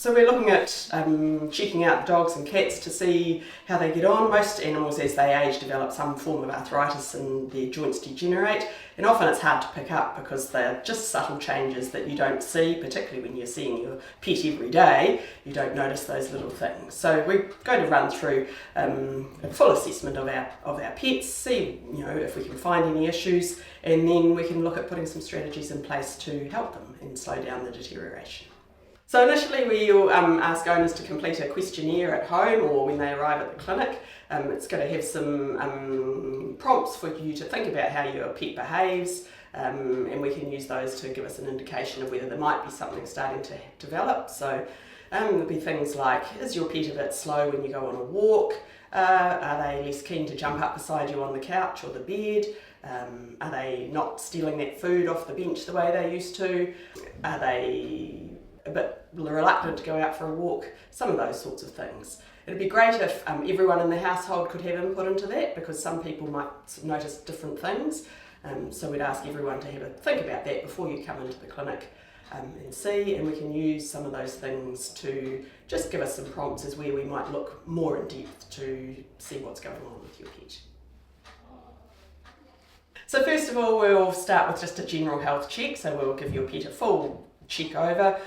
So we're looking at checking out dogs and cats to see how they get on. Most animals as they age develop some form of arthritis and their joints degenerate, and often it's hard to pick up because they're just subtle changes that you don't see, particularly when you're seeing your pet every day. You don't notice those little things. So we're going to run through a full assessment of our pets, see if we can find any issues, and then we can look at putting some strategies in place to help them and slow down the deterioration. So initially we'll ask owners to complete a questionnaire at home or when they arrive at the clinic. It's going to have some prompts for you to think about how your pet behaves, and we can use those to give us an indication of whether there might be something starting to develop. So there'll be things like, is your pet a bit slow when you go on a walk? Are they less keen to jump up beside you on the couch or the bed? Are they not stealing that food off the bench the way they used to? Are they a bit reluctant to go out for a walk? Some of those sorts of things. It'd be great if everyone in the household could have input into that, because some people might notice different things. So we'd ask everyone to have a think about that before you come into the clinic and see, and we can use some of those things to just give us some prompts as where we might look more in depth to see what's going on with your pet. So first of all, we'll start with just a general health check. So we'll give your pet a full check over.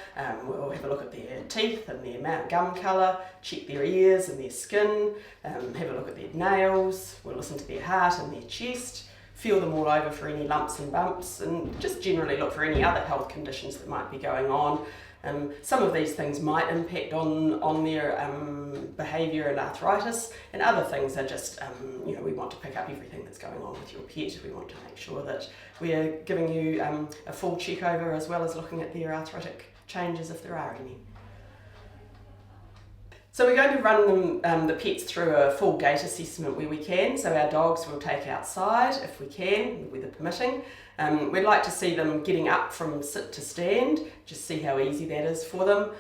We'll have a look at their teeth and their gum colour, check their ears and their skin, have a look at their nails, we'll listen to their heart and their chest, feel them all over for any lumps and bumps, and just generally look for any other health conditions that might be going on. Some of these things might impact on their behaviour and arthritis, and other things are just, we want to pick up everything that's going on with your pet. We want to make sure that we're giving you a full check over, as well as looking at their arthritic changes if there are any. So we're going to run the pets through a full gait assessment where we can. So our dogs we'll take outside if we can, weather permitting. We'd like to see them getting up from sit to stand, just see how easy that is for them.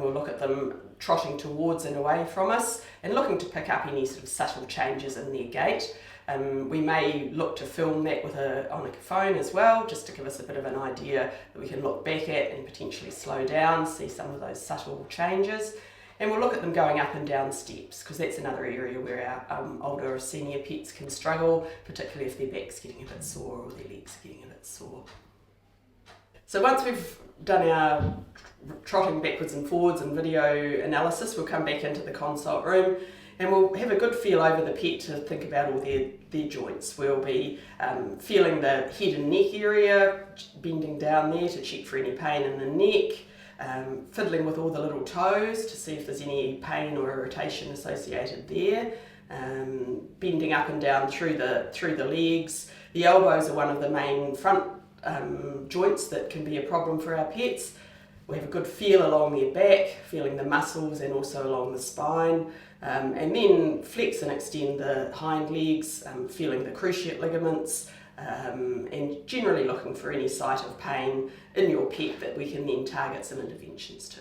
We'll look at them trotting towards and away from us and looking to pick up any sort of subtle changes in their gait. We may look to film that on a phone as well, just to give us a bit of an idea that we can look back at and potentially slow down, see some of those subtle changes. And we'll look at them going up and down steps, because that's another area where our older or senior pets can struggle, particularly if their back's getting a bit sore or their legs are getting a bit sore. So once we've done our trotting backwards and forwards and video analysis, we'll come back into the consult room and we'll have a good feel over the pet to think about all their joints. We'll be feeling the head and neck area, bending down there to check for any pain in the neck. Fiddling with all the little toes to see if there's any pain or irritation associated there, bending up and down through the legs. The elbows are one of the main front joints that can be a problem for our pets. We have a good feel along their back, feeling the muscles and also along the spine, and then flex and extend the hind legs, feeling the cruciate ligaments, and generally looking for any site of pain in your pet that we can then target some interventions to.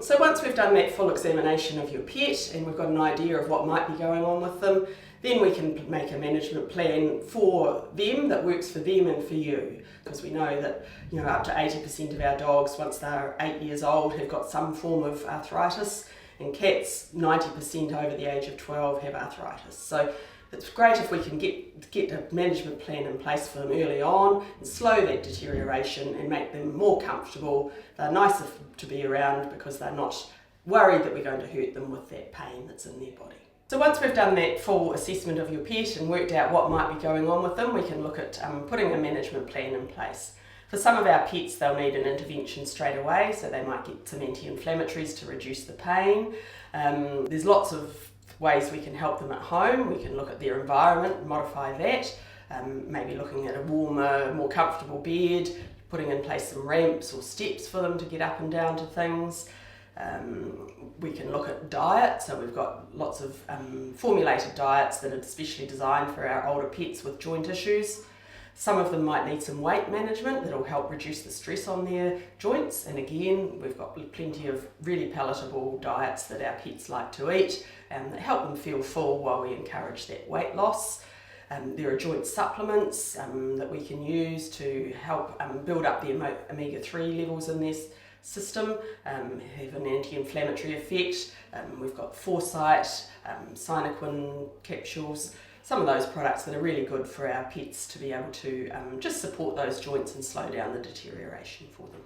So once we've done that full examination of your pet and we've got an idea of what might be going on with them, then we can make a management plan for them that works for them and for you. Because we know that up to 80% of our dogs, once they're 8 years old, have got some form of arthritis, and cats, 90% over the age of 12 have arthritis. So it's great if we can get a management plan in place for them early on and slow that deterioration and make them more comfortable. They're nicer to be around because they're not worried that we're going to hurt them with that pain that's in their body. So once we've done that full assessment of your pet and worked out what might be going on with them, we can look at putting a management plan in place. For some of our pets, they'll need an intervention straight away, so they might get some anti-inflammatories to reduce the pain. There's lots of ways we can help them at home. We can look at their environment and modify that, maybe looking at a warmer, more comfortable bed, putting in place some ramps or steps for them to get up and down to things. We can look at diet, so we've got lots of formulated diets that are especially designed for our older pets with joint issues. Some of them might need some weight management that'll help reduce the stress on their joints, and again we've got plenty of really palatable diets that our pets like to eat that help them feel full while we encourage that weight loss. There are joint supplements that we can use to help build up the omega-3 levels in system, have an anti-inflammatory effect. We've got Foresight, Cyanoquin capsules, some of those products that are really good for our pets to be able to just support those joints and slow down the deterioration for them.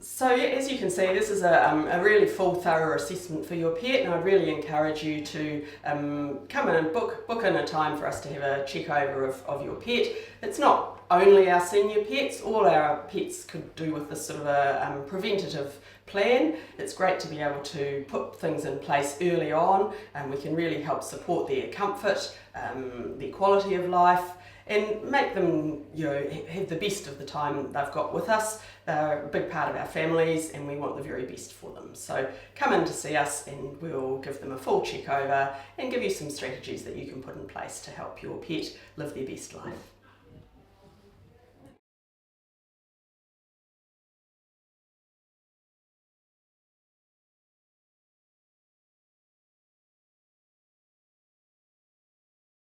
So as you can see, this is a really full, thorough assessment for your pet, and I'd really encourage you to come in and book in a time for us to have a check over of your pet. It's not only our senior pets, all our pets could do with this sort of a preventative plan. It's great to be able to put things in place early on, and we can really help support their comfort, their quality of life, and make them, have the best of the time they've got with us. They're a big part of our families, and we want the very best for them. So come in to see us, and we'll give them a full check over and give you some strategies that you can put in place to help your pet live their best life.